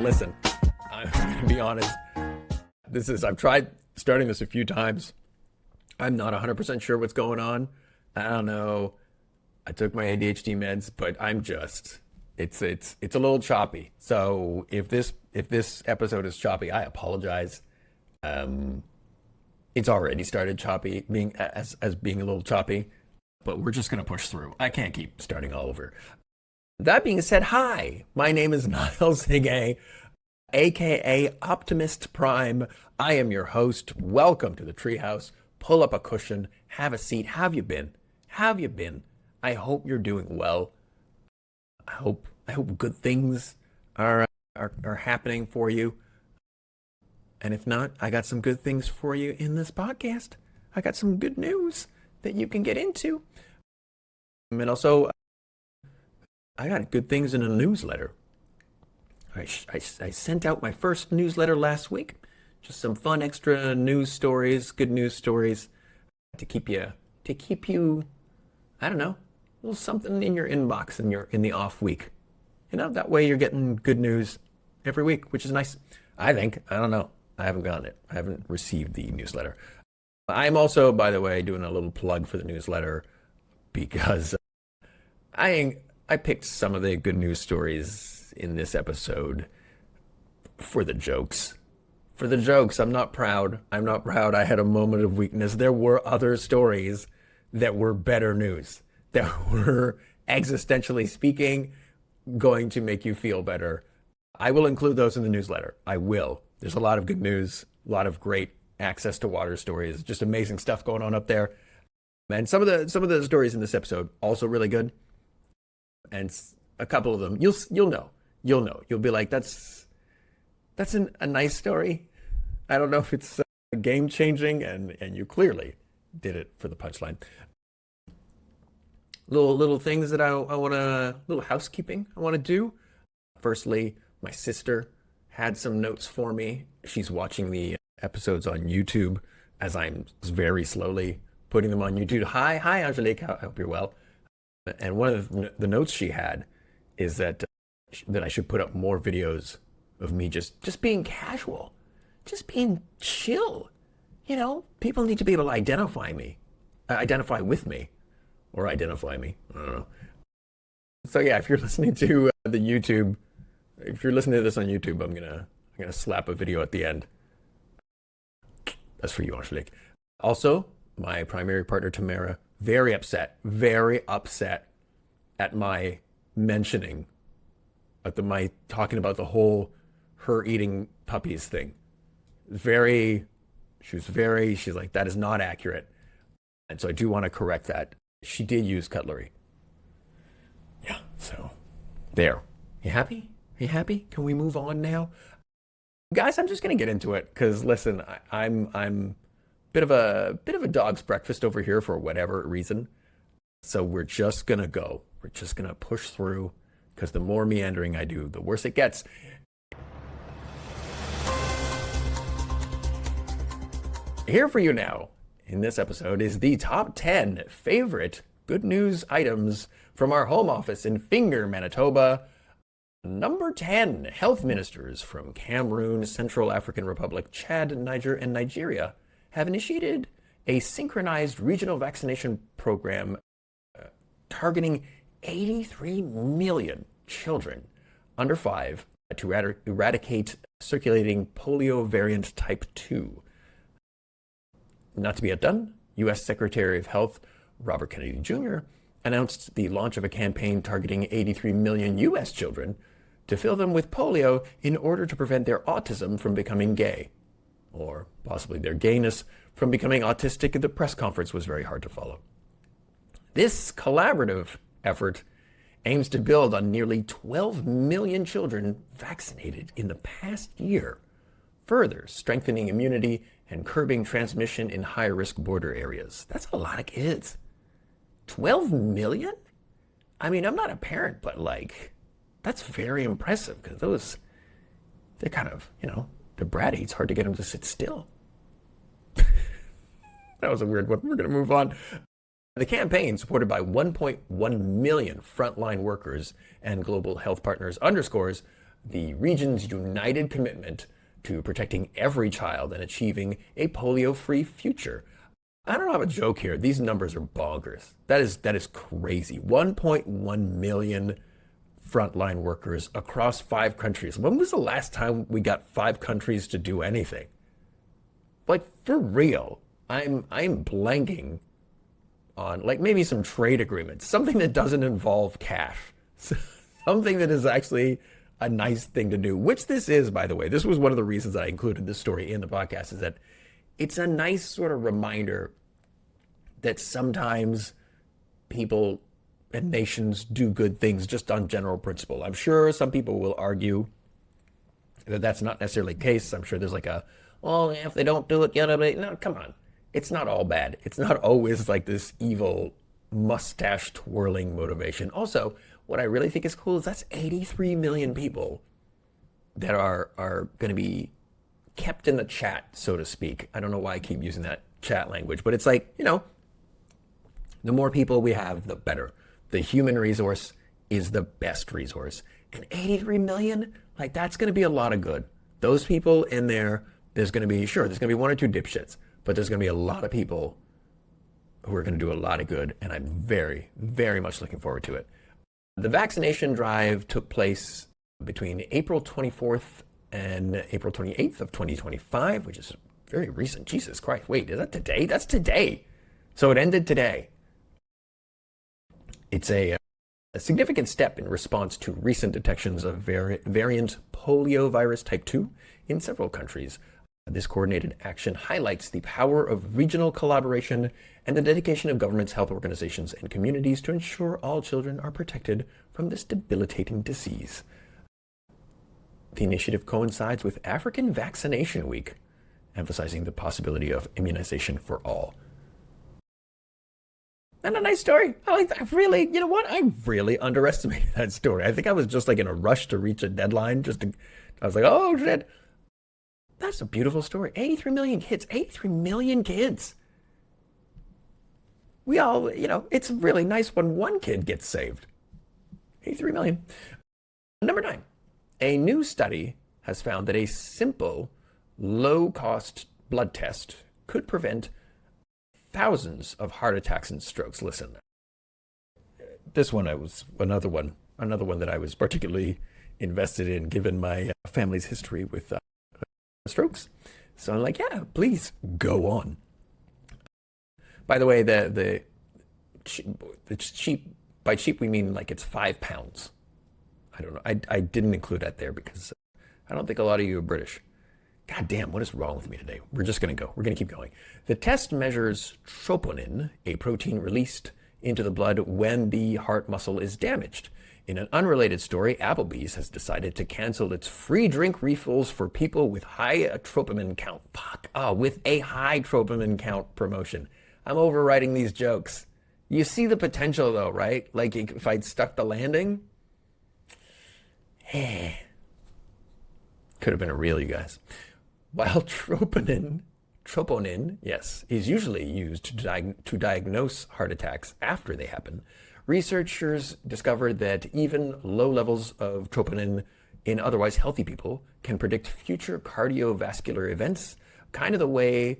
Listen, I'm going to be honest. I've tried starting this a few times. I'm not 100% sure what's going on. I don't know. I took my ADHD meds, but it's a little choppy. So if this episode is choppy, I apologize. It's already started choppy, being being a little choppy, but we're just going to push through. I can't keep starting all over. That being said, hi, my name is Niles Higay, aka Optimist Prime. I am your host. Welcome to the Treehouse. Pull up a cushion, have a seat. How have you been? How have you been? I hope you're doing well. I hope good things are happening for you. And if not, I got some good things for you in this podcast. I got some good news that you can get into. And also, I got good things in a newsletter. I sent out my first newsletter last week. Just some fun extra news stories, good news stories to keep you, I don't know, a little something in your inbox in the off week. You know, that way you're getting good news every week, which is nice. I think. I don't know. I haven't gotten it. I haven't received the newsletter. I'm also, by the way, doing a little plug for the newsletter because I picked some of the good news stories in this episode for the jokes. For the jokes. I'm not proud. I had a moment of weakness. There were other stories that were better news, that were existentially speaking, going to make you feel better. I will include those in the newsletter. I will. There's a lot of good news, a lot of great access to water stories, just amazing stuff going on up there. And some of the stories in this episode also really good. And a couple of them, you'll know. You'll be like, that's a nice story. I don't know if it's game changing, and you clearly did it for the punchline. Little things that I want to, little housekeeping I want to do. Firstly, my sister had some notes for me. She's watching the episodes on YouTube as I'm very slowly putting them on YouTube. Hi, Angelique. I hope you're well. And one of the notes she had is that I should put up more videos of me just being casual, just being chill. You know, people need to be able to identify with me, or identify me. I don't know. So yeah, if you're listening to the YouTube, if you're listening to this on YouTube, I'm gonna slap a video at the end. That's for you, Angelique. Also, my primary partner Tamara, very upset at my mentioning my talking about the whole her eating puppies thing. She's like, that is not accurate. And so I do want to correct that. She did use cutlery. Yeah, so there. You happy? Are you happy? Can we move on now? Guys, I'm just gonna get into it because listen, I'm bit of a dog's breakfast over here for whatever reason. So we're just gonna go. We're just gonna push through because the more meandering I do, the worse it gets. Here for you now in this episode is the top 10 favorite good news items from our home office in Finger, Manitoba. Number 10, health ministers from Cameroon, Central African Republic, Chad, Niger, and Nigeria have initiated a synchronized regional vaccination program targeting 83 million children under 5 to eradicate circulating polio variant type 2. Not to be outdone, U.S. Secretary of Health Robert Kennedy Jr. announced the launch of a campaign targeting 83 million U.S. children to fill them with polio in order to prevent their autism from becoming gay, or possibly their gayness from becoming autistic. The press conference was very hard to follow. This collaborative effort aims to build on nearly 12 million children vaccinated in the past year, further strengthening immunity and curbing transmission in high-risk border areas. That's a lot of kids. 12 million? I mean, I'm not a parent, but that's very impressive because they're kind of, they're bratty. It's hard to get them to sit still. That was a weird one. We're going to move on. The campaign, supported by 1.1 million frontline workers and global health partners, underscores the region's united commitment to protecting every child and achieving a polio-free future. I don't have a joke here. These numbers are bonkers. That is crazy. 1.1 million frontline workers across 5 countries. When was the last time we got 5 countries to do anything? Like, for real. I'm blanking on, like, maybe some trade agreements, something that doesn't involve cash, something that is actually a nice thing to do, which this is, by the way. This was one of the reasons that I included this story in the podcast, is that it's a nice sort of reminder that sometimes people and nations do good things just on general principle. I'm sure some people will argue that that's not necessarily the case. I'm sure there's like a, well, if they don't do it, no, come on. It's not all bad. It's not always like this evil mustache twirling motivation. Also, what I really think is cool is that's 83 million people that are going to be kept in the chat, so to speak. I don't know why I keep using that chat language, but it's like, the more people we have, the better. The human resource is the best resource. And 83 million, like, that's going to be a lot of good. Those people in there, there's going to be 1 or 2 dipshits, but there's going to be a lot of people who are going to do a lot of good, and I'm very, very much looking forward to it. The vaccination drive took place between April 24th and April 28th of 2025, which is very recent. Jesus Christ. Wait, is that today? That's today. So it ended today. It's a significant step in response to recent detections of variant poliovirus type 2 in several countries. This coordinated action highlights the power of regional collaboration and the dedication of governments, health organizations, and communities to ensure all children are protected from this debilitating disease. The initiative coincides with African Vaccination Week, emphasizing the possibility of immunization for all. And a nice story. I really, you know what? I really underestimated that story. I think I was just like in a rush to reach a deadline. I was like, oh shit. That's a beautiful story. 83 million kids. 83 million kids. We all, it's really nice when one kid gets saved. 83 million. Number 9. A new study has found that a simple, low-cost blood test could prevent thousands of heart attacks and strokes. Listen, this one was another one that I was particularly invested in, given my family's history with strokes. So I'm like, yeah, please go on. By the way, the cheap, by cheap we mean like it's 5 pounds. I don't know. I didn't include that there because I don't think a lot of you are British. God damn, what is wrong with me today? We're just going to go. We're going to keep going. The test measures troponin, a protein released into the blood when the heart muscle is damaged. In an unrelated story, Applebee's has decided to cancel its free drink refills for people with high troponin count. With a high troponin count promotion. I'm overwriting these jokes. You see the potential though, right? Like if I'd stuck the landing, could have been a reel, you guys. While troponin, yes, is usually used to diagnose heart attacks after they happen, researchers discovered that even low levels of troponin in otherwise healthy people can predict future cardiovascular events, kind of the way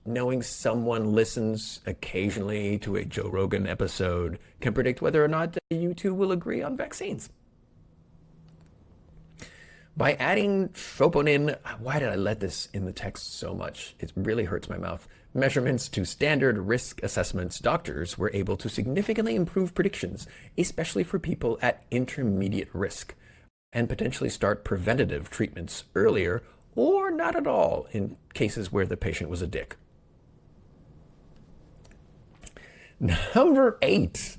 knowing someone listens occasionally to a Joe Rogan episode can predict whether or not you two will agree on vaccines. By adding troponin, why did I let this in the text so much? It really hurts my mouth. Measurements to standard risk assessments, doctors were able to significantly improve predictions, especially for people at intermediate risk, and potentially start preventative treatments earlier or not at all in cases where the patient was a dick. Number 8.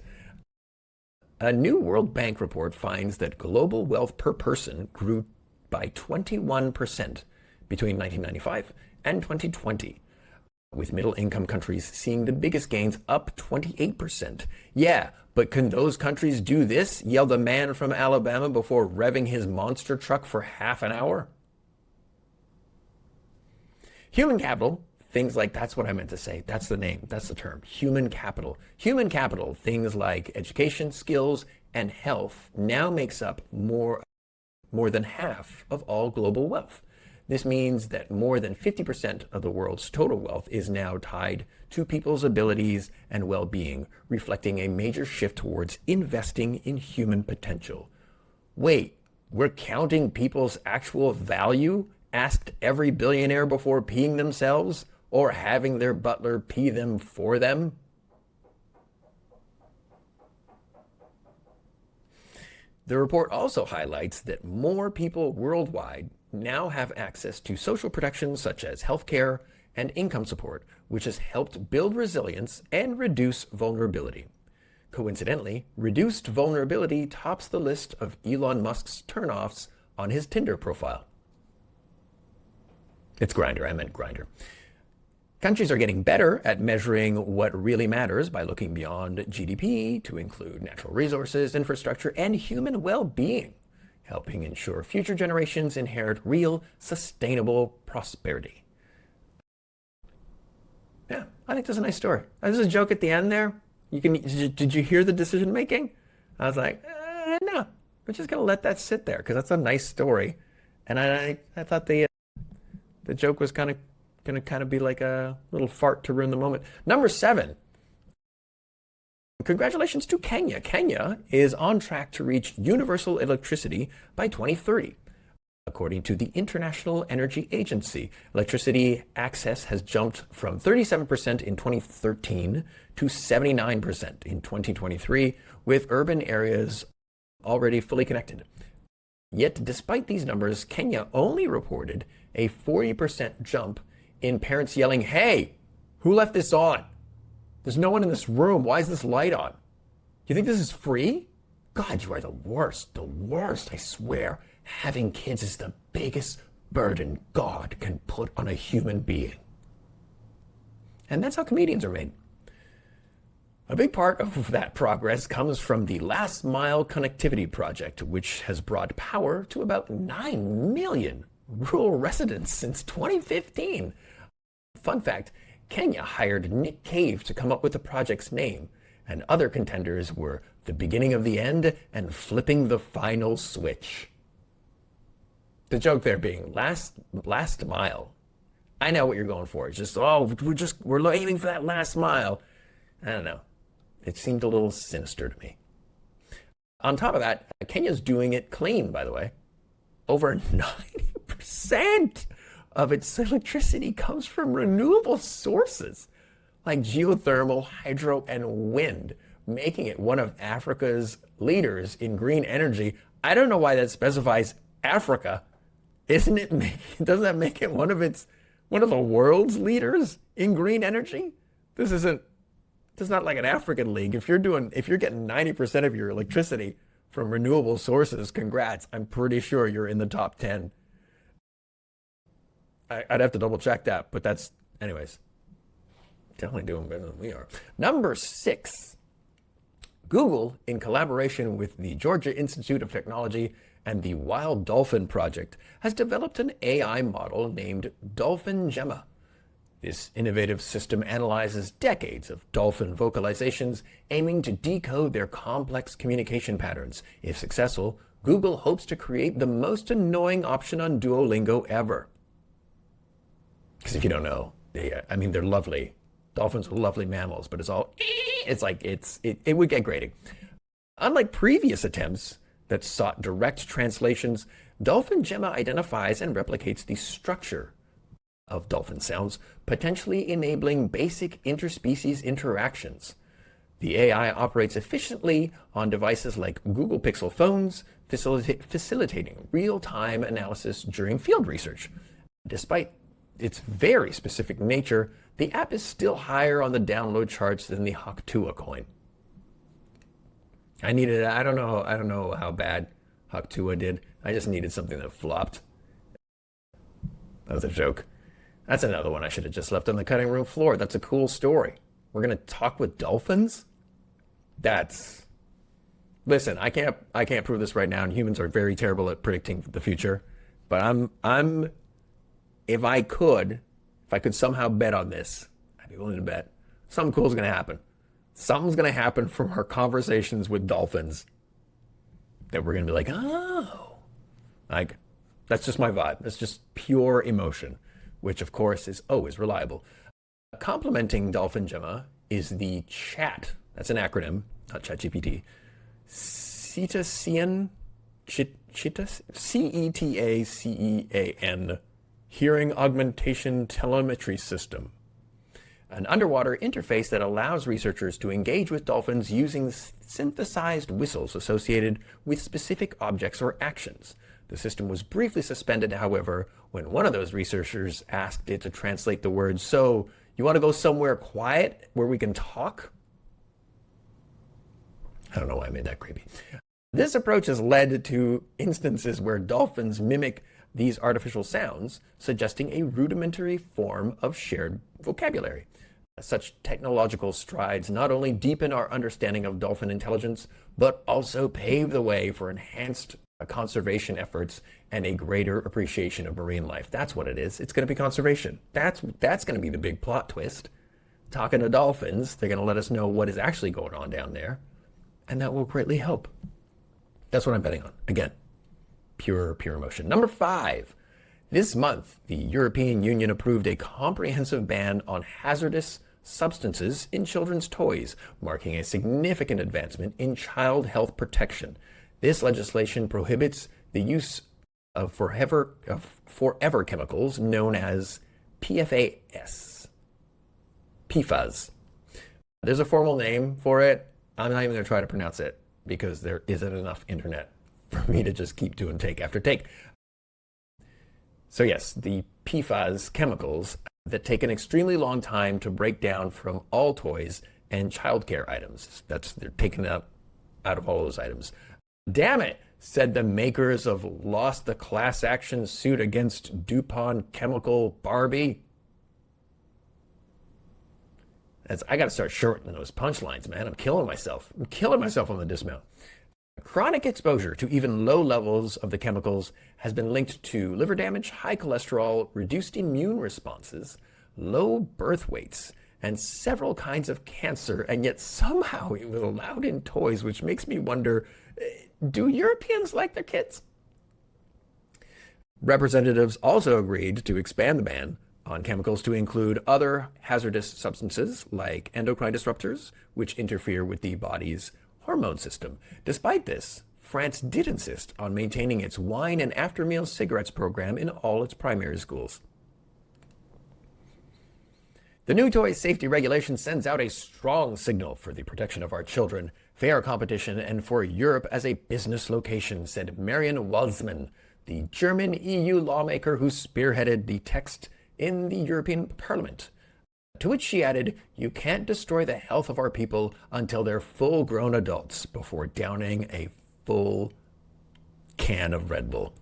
A new World Bank report finds that global wealth per person grew by 21% between 1995 and 2020, with middle-income countries seeing the biggest gains, up 28%. Yeah, but can those countries do this? Yelled the man from Alabama before revving his monster truck for half an hour. Human capital, things like, that's what I meant to say. That's the name, that's the term, human capital. Human capital, things like education, skills, and health now makes up more more than half of all global wealth. This means that more than 50% of the world's total wealth is now tied to people's abilities and well-being, reflecting a major shift towards investing in human potential. Wait, we're counting people's actual value? Asked every billionaire before peeing themselves, or having their butler pee them for them? The report also highlights that more people worldwide now have access to social protections such as healthcare and income support, which has helped build resilience and reduce vulnerability. Coincidentally, reduced vulnerability tops the list of Elon Musk's turnoffs on his Tinder profile. It's Grindr, I meant Grindr. Countries are getting better at measuring what really matters by looking beyond GDP to include natural resources, infrastructure, and human well-being, helping ensure future generations inherit real, sustainable prosperity. Yeah, I think that's a nice story. There's a joke at the end there. Did you hear the decision making? I was like, no, we're just gonna let that sit there because that's a nice story, and I thought the joke was gonna be like a little fart to ruin the moment. Number 7. Congratulations to Kenya. Kenya is on track to reach universal electricity by 2030. According to the International Energy Agency, electricity access has jumped from 37% in 2013 to 79% in 2023, with urban areas already fully connected. Yet, despite these numbers, Kenya only reported a 40% jump in parents yelling, "Hey, who left this on? There's no one in this room. Why is this light on? You think this is free? God, you are the worst, I swear. Having kids is the biggest burden God can put on a human being." And that's how comedians are made. A big part of that progress comes from the Last Mile Connectivity Project, which has brought power to about 9 million rural residents since 2015. Fun fact, Kenya hired Nick Cave to come up with the project's name, and other contenders were The Beginning of the End and Flipping the Final Switch. The joke there being last mile. I know what you're going for. It's just, we're aiming for that last mile. I don't know. It seemed a little sinister to me. On top of that, Kenya's doing it clean, by the way. Over 90% of its electricity comes from renewable sources like geothermal, hydro, and wind, making it one of Africa's leaders in green energy. I don't know why that specifies Africa. Doesn't that make it one of the world's leaders in green energy? This is not like an African league. If you're getting 90% of your electricity from renewable sources, congrats. I'm pretty sure you're in the top 10. I'd have to double check that, but anyways, definitely doing better than we are. Number 6, Google, in collaboration with the Georgia Institute of Technology and the Wild Dolphin Project, has developed an AI model named Dolphin Gemma. This innovative system analyzes decades of dolphin vocalizations, aiming to decode their complex communication patterns. If successful, Google hopes to create the most annoying option on Duolingo ever. Because if you don't know, they're lovely. Dolphins are lovely mammals, but it would get grating. Unlike previous attempts that sought direct translations, Dolphin Gemma identifies and replicates the structure of dolphin sounds, potentially enabling basic interspecies interactions. The AI operates efficiently on devices like Google Pixel phones, facilitating real-time analysis during field research. Despite its very specific nature, the app is still higher on the download charts than the Haktua coin. I don't know how bad Haktua did. I just needed something that flopped. That was a joke. That's another one I should have just left on the cutting room floor. That's a cool story. We're going to talk with dolphins? Listen, I can't prove this right now, and humans are very terrible at predicting the future. But if I could somehow bet on this, I'd be willing to bet something cool is going to happen. Something's going to happen from our conversations with dolphins that we're going to be like, oh, Like, that's just my vibe. That's just pure emotion, which of course is always reliable. Complementing Dolphin Gemma is the chat. That's an acronym, not ChatGPT. Cetacean, CETACEAN, Hearing Augmentation Telemetry System. An underwater interface that allows researchers to engage with dolphins using synthesized whistles associated with specific objects or actions. The system was briefly suspended, however, when one of those researchers asked it to translate the words, "So, you want to go somewhere quiet where we can talk?" I don't know why I made that creepy. This approach has led to instances where dolphins mimic these artificial sounds, suggesting a rudimentary form of shared vocabulary. Such technological strides not only deepen our understanding of dolphin intelligence, but also pave the way for enhanced conservation efforts and a greater appreciation of marine life. That's what it is. It's going to be conservation. That's going to be the big plot twist. Talking to dolphins, they're going to let us know what is actually going on down there, and that will greatly help. That's what I'm betting on. Again, pure emotion. Number 5. This month, the European Union approved a comprehensive ban on hazardous substances in children's toys, marking a significant advancement in child health protection. This legislation prohibits the use of forever chemicals known as PFAS. PFAS. There's a formal name for it. I'm not even going to try to pronounce it because there isn't enough internet for me to just keep doing take after take. So yes, the PFAS chemicals that take an extremely long time to break down from all toys and childcare items. They're taken out of all those items. Damn it, said the makers of Lost the Class Action Suit Against DuPont Chemical Barbie. I got to start shortening those punchlines, man. I'm killing myself on the dismount. Chronic exposure to even low levels of the chemicals has been linked to liver damage, high cholesterol, reduced immune responses, low birth weights, and several kinds of cancer, and yet somehow it was allowed in toys, which makes me wonder, do Europeans like their kids? Representatives also agreed to expand the ban on chemicals to include other hazardous substances like endocrine disruptors, which interfere with the body's hormone system. Despite this, France did insist on maintaining its wine and after-meal cigarettes program in all its primary schools. The new toy safety regulation sends out a strong signal for the protection of our children, fair competition, and for Europe as a business location, said Marion Walsman, the German EU lawmaker who spearheaded the text in the European Parliament. To which she added, "You can't destroy the health of our people until they're full-grown adults," before downing a full can of Red Bull.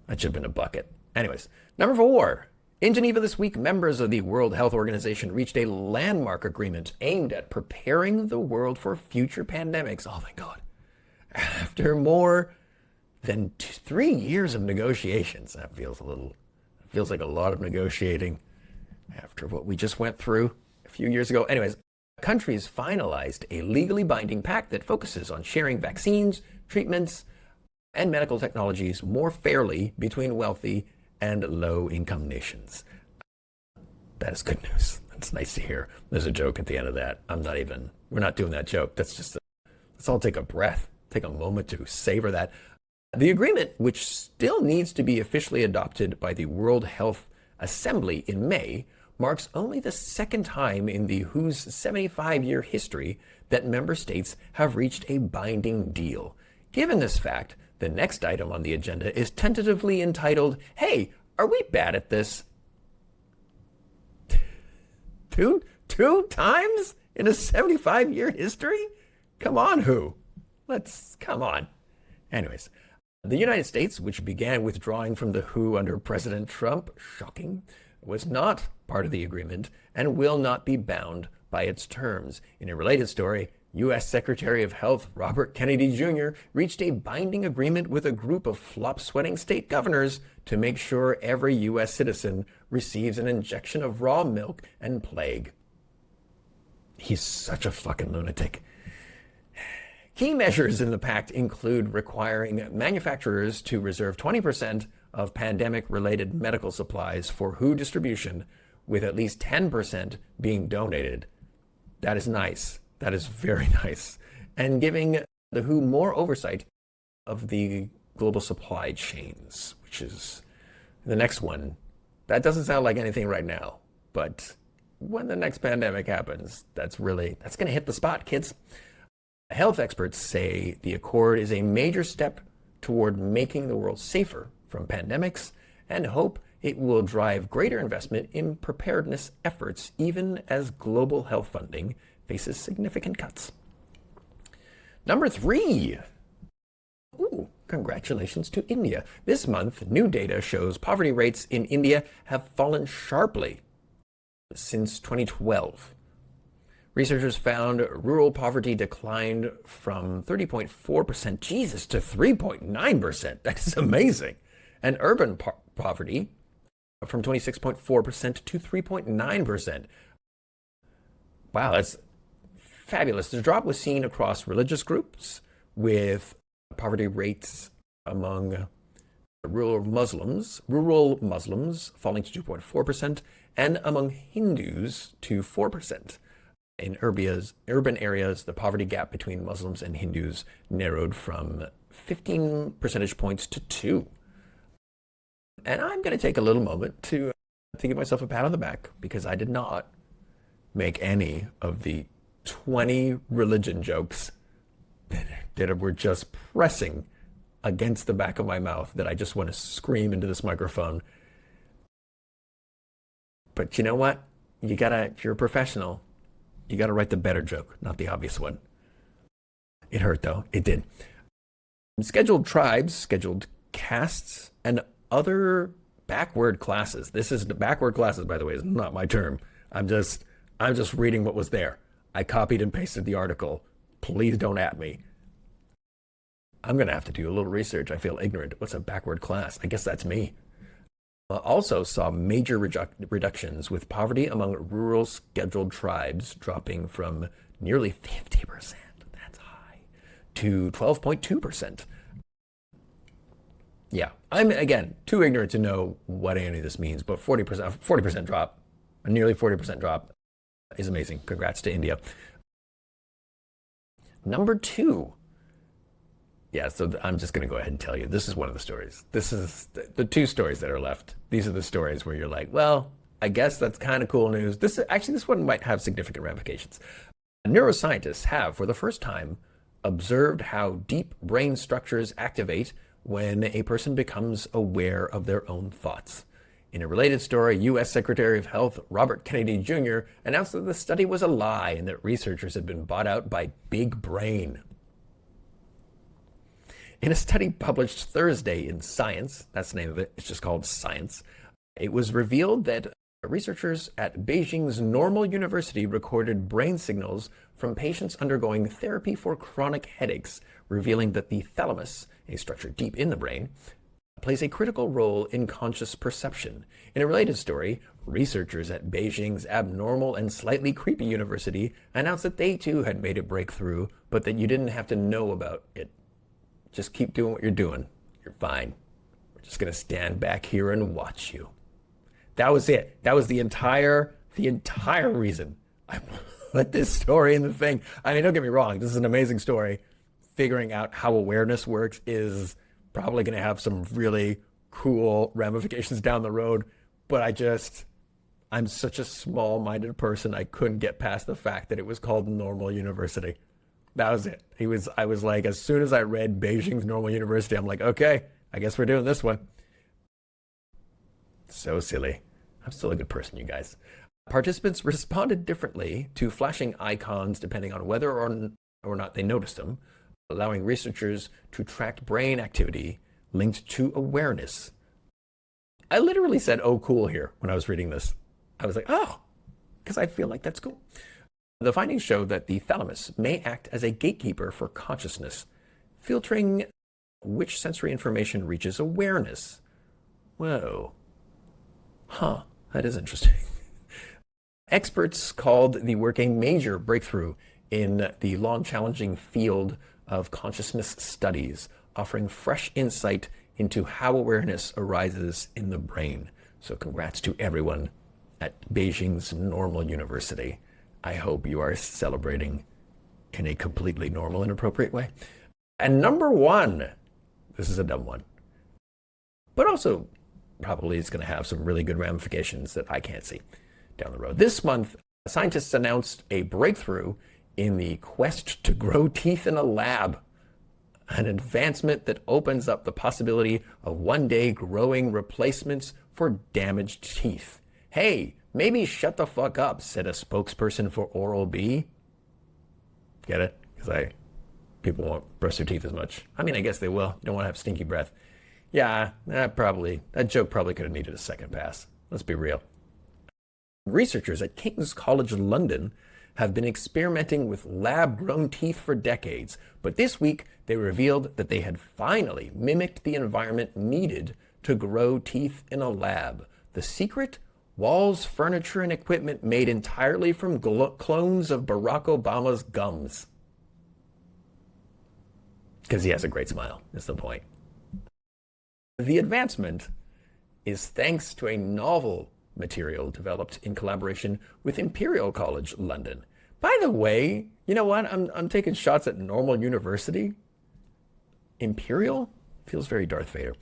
That should have been a bucket. Anyways, number 4. In Geneva this week, members of the World Health Organization reached a landmark agreement aimed at preparing the world for future pandemics. Oh, thank God. After more than 3 years of negotiations, that feels like a lot of negotiating after what we just went through a few years ago. Anyways, countries finalized a legally binding pact that focuses on sharing vaccines, treatments, and medical technologies more fairly between wealthy and low-income nations. That is good news. That's nice to hear. There's a joke at the end of that. We're not doing that joke. Let's all take a breath, take a moment to savor that. The agreement, which still needs to be officially adopted by the World Health Assembly in May, marks only the second time in the WHO's 75-year history that member states have reached a binding deal. Given this fact, the next item on the agenda is tentatively entitled, "Hey, are we bad at this?" Two times in a 75-year history? Come on, WHO. Come on. Anyways, the United States, which began withdrawing from the WHO under President Trump, shocking, was not part of the agreement and will not be bound by its terms. In a related story, U.S. Secretary of Health Robert Kennedy Jr. reached a binding agreement with a group of flop-sweating state governors to make sure every U.S. citizen receives an injection of raw milk and plague. He's such a fucking lunatic. Key measures in the pact include requiring manufacturers to reserve 20% of pandemic-related medical supplies for WHO distribution, with at least 10% being donated. That is nice. That is very nice. And giving the WHO more oversight of the global supply chains, which is the next one. That doesn't sound like anything right now, but when the next pandemic happens, that's going to hit the spot, kids. Health experts say the accord is a major step toward making the world safer from pandemics and hope it will drive greater investment in preparedness efforts, even as global health funding faces significant cuts. Number 3. Ooh, congratulations to India. This month, new data shows poverty rates in India have fallen sharply since 2012. Researchers found rural poverty declined from 30.4%, Jesus, to 3.9%. That is amazing. And urban poverty from 26.4% to 3.9%. Wow, that's fabulous. The drop was seen across religious groups, with poverty rates among rural Muslims falling to 2.4%, and among Hindus to 4%. In urban areas, the poverty gap between Muslims and Hindus narrowed from 15 percentage points to 2. And I'm going to take a little moment to give myself a pat on the back, because I did not make any of the 20 religion jokes that were just pressing against the back of my mouth that I just want to scream into this microphone. But you know what? If you're a professional, you gotta write the better joke, not the obvious one. It hurt though, it did. Scheduled tribes, scheduled castes, and other backward classes. This is the backward classes, by the way, is not my term. I'm just reading what was there. I copied and pasted the article. Please don't at me. I'm gonna have to do a little research. I feel ignorant. What's a backward class? I guess that's me. Also saw major reductions, with poverty among rural scheduled tribes dropping from nearly 50%, that's high, to 12.2%. Yeah, I'm, again, too ignorant to know what any of this means, but 40% drop, a nearly 40% drop is amazing. Congrats to India. Number 2. Yeah, so I'm just going to go ahead and tell you, this is one of the stories. This is the 2 stories that are left. These are the stories where you're like, well, I guess that's kind of cool news. This one might have significant ramifications. Neuroscientists have, for the first time, observed how deep brain structures activate when a person becomes aware of their own thoughts. In a related story, U.S. Secretary of Health Robert Kennedy Jr. announced that the study was a lie and that researchers had been bought out by Big Brain. In a study published Thursday in Science, that's the name of it, it's just called Science, it was revealed that researchers at Beijing's Normal University recorded brain signals from patients undergoing therapy for chronic headaches, revealing that the thalamus, a structure deep in the brain, plays a critical role in conscious perception. In a related story, researchers at Beijing's abnormal and slightly creepy university announced that they too had made a breakthrough, but that you didn't have to know about it. Just keep doing what you're doing. You're fine. We're just going to stand back here and watch you. That was it. That was the entire reason I put this story in the thing. I mean, don't get me wrong. This is an amazing story. Figuring out how awareness works is probably going to have some really cool ramifications down the road. But I'm such a small-minded person. I couldn't get past the fact that it was called Normal University. That was it. I was like, as soon as I read Beijing's Normal University, I'm like, okay, I guess we're doing this one. So silly. I'm still a good person, you guys. Participants responded differently to flashing icons depending on whether or not they noticed them, allowing researchers to track brain activity linked to awareness. I literally said, oh, cool here when I was reading this. I was like, oh, because I feel like that's cool. The findings show that the thalamus may act as a gatekeeper for consciousness, filtering which sensory information reaches awareness. Whoa. Huh, that is interesting. Experts called the work a major breakthrough in the long challenging field of consciousness studies, offering fresh insight into how awareness arises in the brain. So congrats to everyone at Beijing's Normal University. I hope you are celebrating in a completely normal and appropriate way. And number one, this is a dumb one, but also probably it's going to have some really good ramifications that I can't see down the road. This month, scientists announced a breakthrough in the quest to grow teeth in a lab, an advancement that opens up the possibility of one day growing replacements for damaged teeth. Hey, maybe shut the fuck up, said a spokesperson for Oral-B. Get it? Because people won't brush their teeth as much. I mean, I guess they will. You don't want to have stinky breath. Yeah, that joke probably could have needed a second pass. Let's be real. Researchers at King's College London have been experimenting with lab-grown teeth for decades, but this week they revealed that they had finally mimicked the environment needed to grow teeth in a lab. The secret? Walls, furniture, and equipment made entirely from clones of Barack Obama's gums. Because he has a great smile, is the point. The advancement is thanks to a novel material developed in collaboration with Imperial College London. By the way, you know what? I'm taking shots at Normal University. Imperial feels very Darth Vader,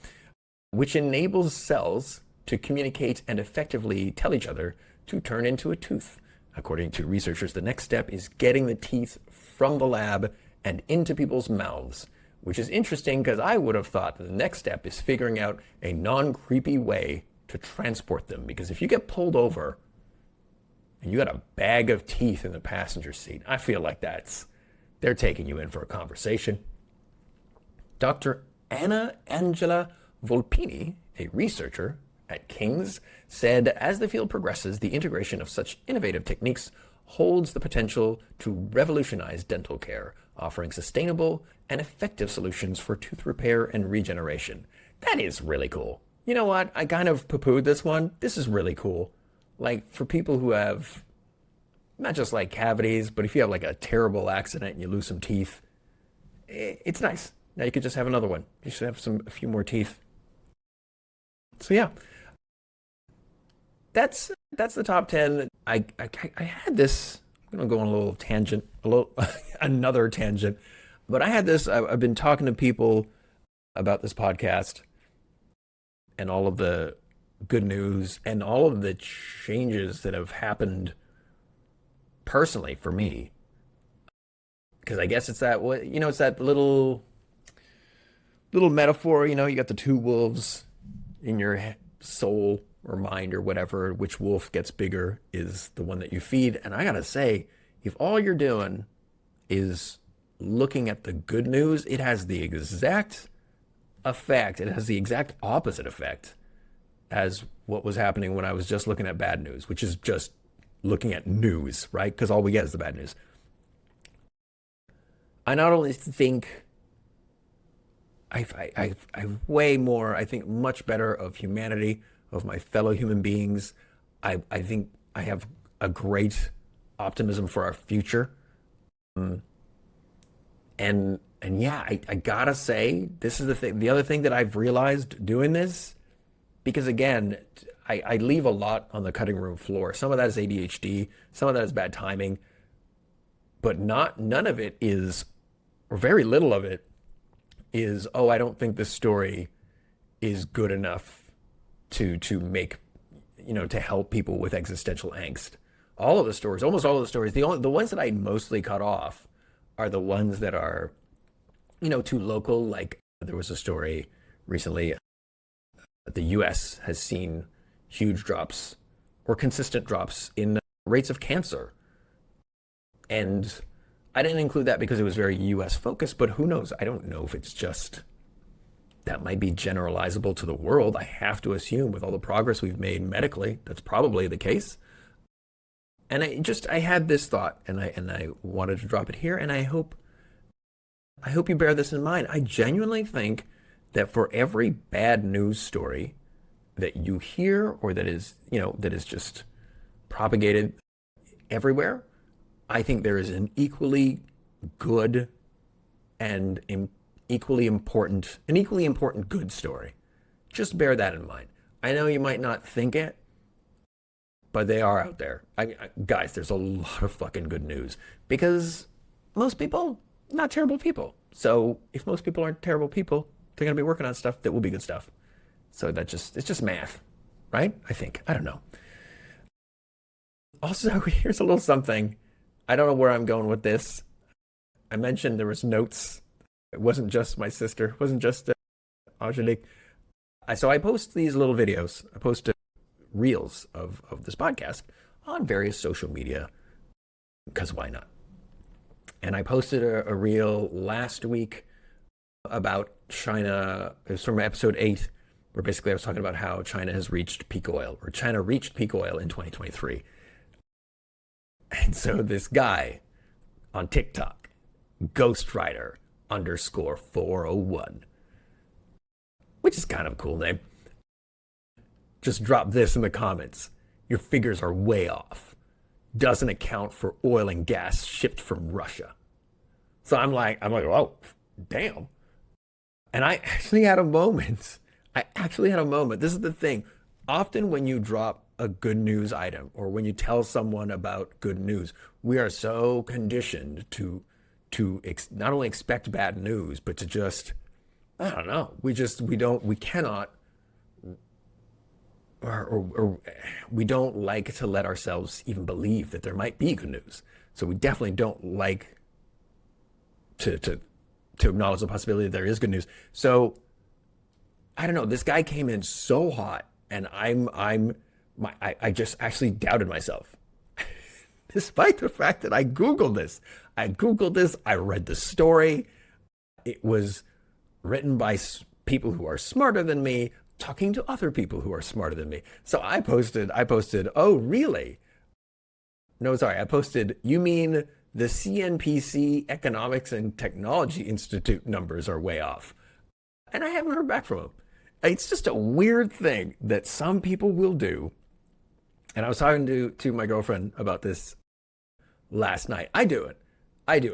which enables cells to communicate and effectively tell each other to turn into a tooth. According to researchers, the next step is getting the teeth from the lab and into people's mouths, which is interesting because I would have thought that the next step is figuring out a non-creepy way to transport them. Because if you get pulled over and you got a bag of teeth in the passenger seat, I feel like they're taking you in for a conversation. Dr. Anna Angela Volpini, a researcher at King's, said as the field progresses, the integration of such innovative techniques holds the potential to revolutionize dental care, offering sustainable and effective solutions for tooth repair and regeneration. That is really cool. You know what? I kind of poo-pooed this one. This is really cool. Like, for people who have not just like cavities, but if you have like a terrible accident and you lose some teeth, it's nice. Now you could just have another one. You should have a few more teeth. So yeah, that's the top 10. I had this. I'm gonna go on a little tangent, another tangent. But I had this. I've been talking to people about this podcast and all of the good news and all of the changes that have happened personally for me. Because I guess it's that, it's that little metaphor. You got the two wolves in your soul or mind or whatever. Which wolf gets bigger is the one that you feed. And I gotta say, if all you're doing is looking at the good news, it has the exact effect. It has the exact opposite effect as what was happening when I was just looking at bad news, which is just looking at news, right? Because all we get is the bad news. I not only think I way more, I think much better of humanity, of my fellow human beings. I think I have a great optimism for our future. And yeah, I gotta say, this is the other thing that I've realized doing this, because again, I leave a lot on the cutting room floor. Some of that is ADHD, some of that is bad timing, but none of it is, or very little of it is, oh, I don't think this story is good enough to make, to help people with existential angst. All of the stories, almost all of the stories, the ones that I mostly cut off are the ones that are, too local. Like there was a story recently, the US has seen huge drops or consistent drops in rates of cancer. And I didn't include that because it was very US focused, but who knows? I don't know if it's just, that might be generalizable to the world. I have to assume with all the progress we've made medically, that's probably the case. And I had this thought, and I wanted to drop it here, and I hope you bear this in mind. I genuinely think that for every bad news story that you hear, or that is just propagated everywhere, I think there is an equally good and an equally important good story. Just bear that in mind. I know you might not think it, but they are out there. Guys, there's a lot of fucking good news because most people, not terrible people. So if most people aren't terrible people, they're going to be working on stuff that will be good stuff. So it's just math, right? I think. I don't know. Also, here's a little something. I don't know where I'm going with this. I mentioned there was notes. It wasn't just my sister. It wasn't just Angelique. So I post these little videos. I post reels of this podcast on various social media because why not? And I posted a reel last week about China. It was from episode 8, where basically I was talking about how China has reached peak oil, or China reached peak oil in 2023. And so this guy on TikTok, Ghostwriter _401, which is kind of a cool name, just drop this in the comments. Your figures are way off. Doesn't account for oil and gas shipped from Russia. So I'm like, oh, damn. And I actually had a moment. This is the thing. Often when you drop a good news item or when you tell someone about good news, we are so conditioned to not only expect bad news, but to just, I don't know. We cannot, or we don't like to let ourselves even believe that there might be good news. So we definitely don't like to acknowledge the possibility that there is good news. So I don't know. This guy came in so hot, and I just actually doubted myself, despite the fact that I Googled this. I read the story. It was written by people who are smarter than me, talking to other people who are smarter than me. So I posted, oh, really? No, sorry. I posted, you mean the CNPC Economics and Technology Institute numbers are way off. And I haven't heard back from him. It's just a weird thing that some people will do. And I was talking to my girlfriend about this last night. I do it.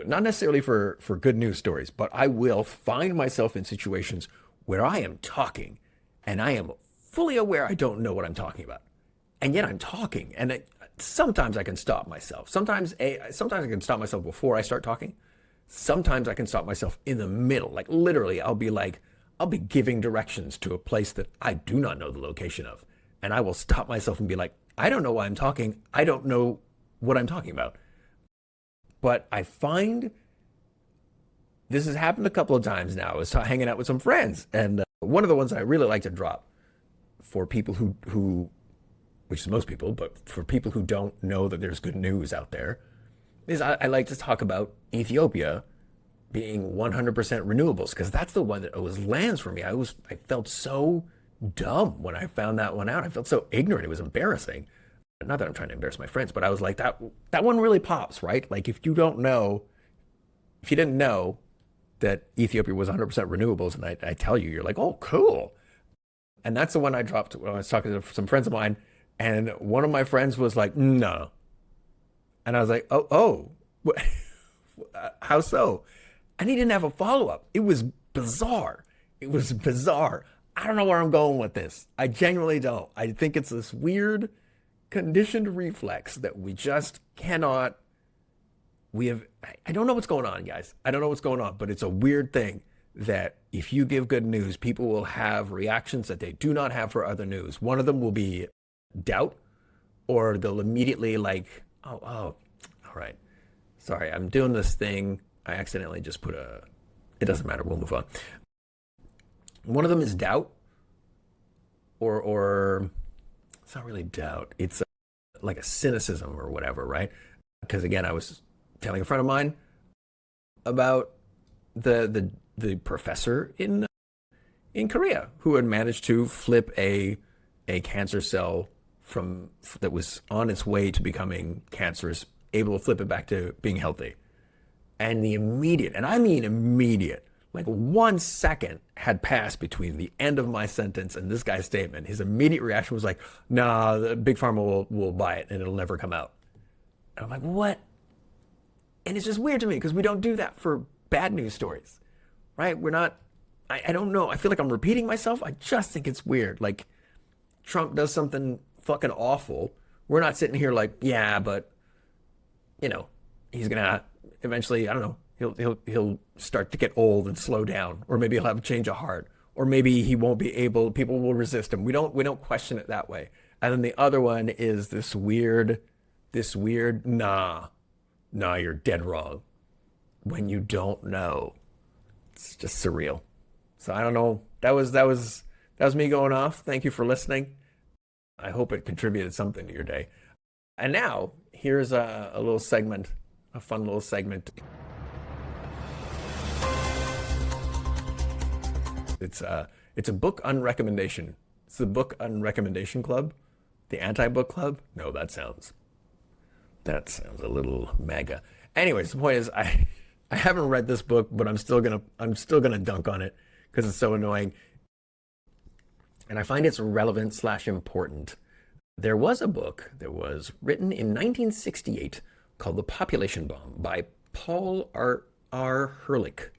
Not necessarily for good news stories, but I will find myself in situations where I am talking and I am fully aware I don't know what I'm talking about. And yet I'm talking, and sometimes I can stop myself. Sometimes I can stop myself before I start talking. Sometimes I can stop myself in the middle. Like literally, I'll be giving directions to a place that I do not know the location of. And I will stop myself and be like, I don't know why I'm talking. I don't know what I'm talking about. But I find this has happened a couple of times now. I was hanging out with some friends, and one of the ones I really like to drop for people who, which is most people, but for people who don't know that there's good news out there, is I like to talk about Ethiopia being 100% renewables, because that's the one that always lands for me. I felt so dumb when I found that one out. I felt so ignorant. It was embarrassing. Not that I'm trying to embarrass my friends, but I was like, that one really pops, right? Like if you didn't know that Ethiopia was 100% renewables, and I tell you, you're like, oh, cool. And that's the one I dropped when I was talking to some friends of mine, and one of my friends was like, no. And I was like, oh, how so? And he didn't have a follow-up. It was bizarre. I don't know where I'm going with this. I genuinely don't. I think it's this weird conditioned reflex that we just cannot. I don't know what's going on, guys. I don't know what's going on, but it's a weird thing that if you give good news, people will have reactions that they do not have for other news. One of them will be doubt, or they'll immediately like, oh, all right. Sorry, I'm doing this thing. I accidentally just it doesn't matter. We'll move on. One of them is doubt, or it's not really doubt. It's like a cynicism or whatever, right? Because again, I was telling a friend of mine about the professor in Korea who had managed to flip a cancer cell that was on its way to becoming cancerous, able to flip it back to being healthy. And the immediate, and I mean immediate, like 1 second had passed between the end of my sentence and this guy's statement. His immediate reaction was like, nah, the big pharma will buy it and it'll never come out. And I'm like, what? And it's just weird to me because we don't do that for bad news stories. right? We're not, I don't know. I feel like I'm repeating myself. I just think it's weird. Like Trump does something fucking awful. We're not sitting here like, yeah, but you know, he's gonna eventually, I don't know, he'll start to get old and slow down, or maybe he'll have a change of heart, or maybe he won't be able. People will resist him. We don't question it that way. And then the other one is this weird, nah, you're dead wrong when you don't know. It's just surreal. So I don't know. That was me going off. Thank you for listening. I hope it contributed something to your day. And now here's a little segment, a fun little segment. It's a book unrecommendation. It's the book unrecommendation club, the anti-book club. No, that sounds a little mega. Anyways, the point is, I haven't read this book, but I'm still gonna dunk on it because it's so annoying, and I find it's relevant slash important. There was a book that was written in 1968 called The Population Bomb by Paul R. Herlick,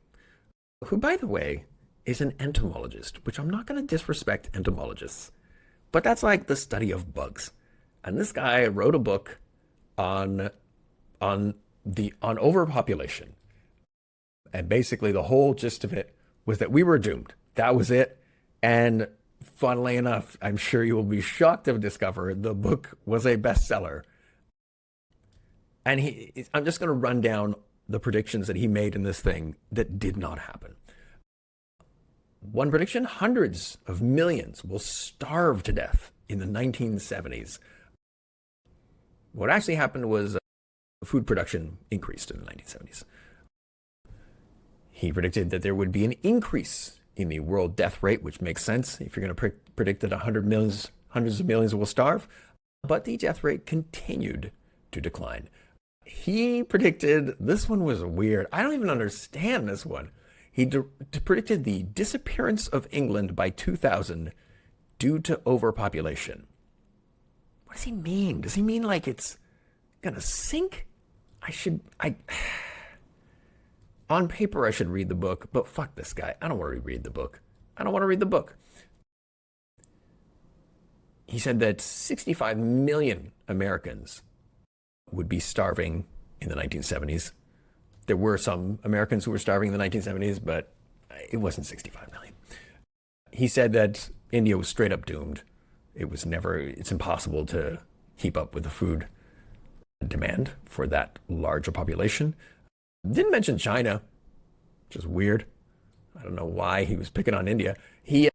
who, by the way, is an entomologist, which I'm not going to disrespect entomologists, but that's like the study of bugs. And this guy wrote a book on on overpopulation, and basically the whole gist of it was that we were doomed. That was it. And funnily enough, I'm sure you will be shocked to discover the book was a bestseller. And I'm just going to run down the predictions that he made in this thing that did not happen. One prediction: hundreds of millions will starve to death in the 1970s. What actually happened was food production increased in the 1970s. He predicted that there would be an increase in the world death rate, which makes sense if you're going to predict that hundreds of millions will starve. But the death rate continued to decline. He predicted, this one was weird. I don't even understand this one. He predicted the disappearance of England by 2000 due to overpopulation. What does he mean? Does he mean like it's gonna sink? On paper, I should read the book, but fuck this guy. I don't want to read the book. I don't want to read the book. He said that 65 million Americans would be starving in the 1970s. There were some Americans who were starving in the 1970s, but it wasn't 65 million. He said that India was straight up doomed. It's impossible to keep up with the food demand for that large a population. Didn't mention China, which is weird. I don't know why he was picking on India. Here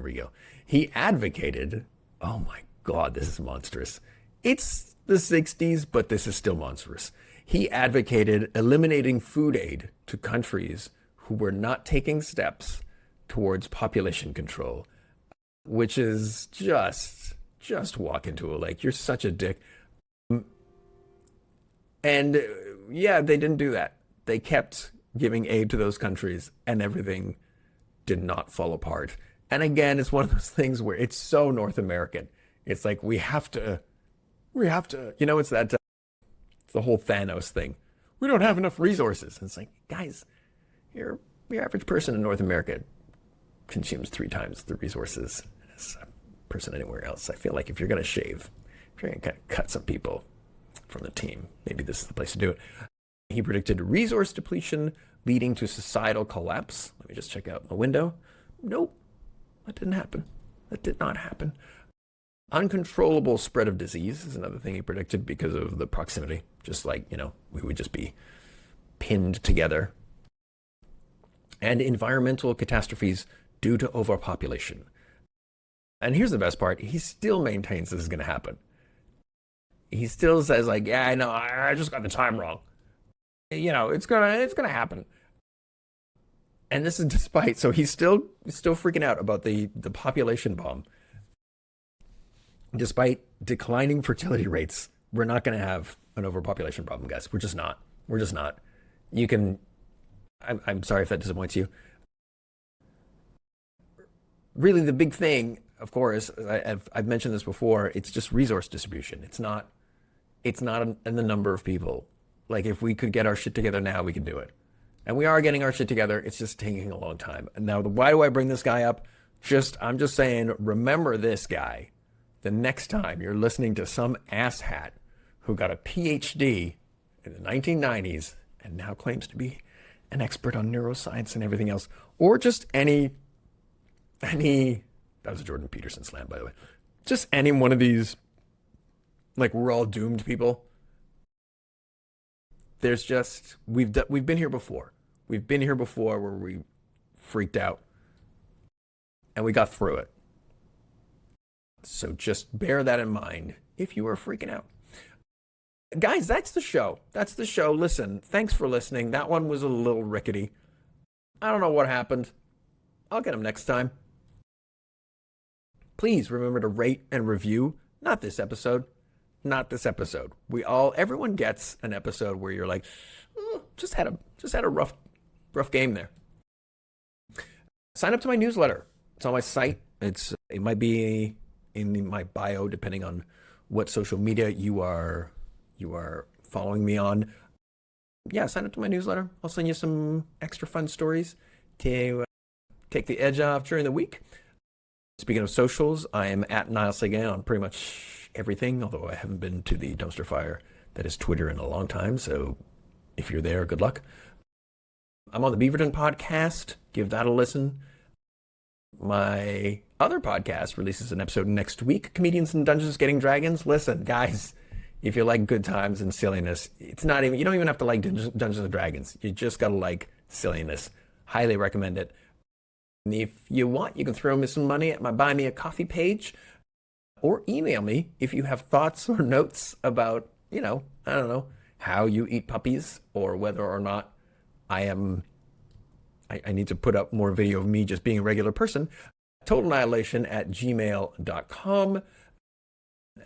we go. He advocated, oh my God, this is monstrous. It's the 60s, but this is still monstrous. He advocated eliminating food aid to countries who were not taking steps towards population control, which is just walk into a lake. You're such a dick. And yeah, they didn't do that. They kept giving aid to those countries and everything did not fall apart. And again, it's one of those things where it's so North American. It's like we have to, it's that, it's the whole Thanos thing. We don't have enough resources. And it's like, guys, your average person in North America consumes 3 times the resources as a person anywhere else. I feel like if you're going to shave, if you're going to cut some people from the team, maybe this is the place to do it. He predicted resource depletion leading to societal collapse. Let me just check out my window. Nope, that didn't happen. That did not happen. Uncontrollable spread of disease is another thing he predicted because of the proximity. Just like, we would just be pinned together. And environmental catastrophes due to overpopulation. And here's the best part. He still maintains this is going to happen. He still says like, yeah, I know, I just got the time wrong. It's gonna happen. And this is despite, so he's still freaking out about the population bomb. Despite declining fertility rates, we're not going to have an overpopulation problem, guys. We're just not. I'm sorry if that disappoints you. Really, the big thing, of course, I've mentioned this before, it's just resource distribution. It's not in the number of people. Like, if we could get our shit together now, we could do it. And we are getting our shit together. It's just taking a long time. And now, why do I bring this guy up? I'm just saying, remember this guy the next time you're listening to some asshat who got a PhD in the 1990s and now claims to be an expert on neuroscience and everything else, or just any, that was a Jordan Peterson slam, by the way, just any one of these, like, we're all doomed people. There's just, we've been here before. We've been here before where we freaked out and we got through it. So just bear that in mind if you are freaking out. Guys, that's the show. That's the show. Listen, thanks for listening. That one was a little rickety. I don't know what happened. I'll get them next time. Please remember to rate and review. Not this episode. Not this episode. Everyone gets an episode where you're like, just had a rough game there. Sign up to my newsletter. It's on my site. It might be in my bio, depending on what social media you are following me on. Yeah, sign up to my newsletter. I'll send you some extra fun stories to take the edge off during the week. Speaking of socials, I am at Niall Seguin on pretty much everything, although I haven't been to the dumpster fire that is Twitter in a long time. So if you're there, good luck. I'm on the Beaverton podcast. Give that a listen. My other podcast releases an episode next week, Comedians in Dungeons Getting Dragons. Listen, guys, if you like good times and silliness, you don't even have to like Dungeons and Dragons. You just got to like silliness. Highly recommend it. And if you want, you can throw me some money at my Buy Me a Coffee page, or email me if you have thoughts or notes about, I don't know, how you eat puppies, or whether or not I need to put up more video of me just being a regular person. TotalNihilation@gmail.com.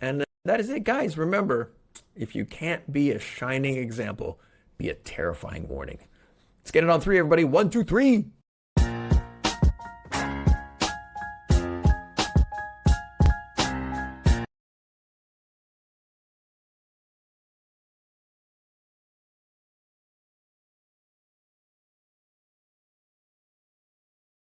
And that is it, guys. Remember, if you can't be a shining example, be a terrifying warning. Let's get it on 3, everybody. 1, 2, 3.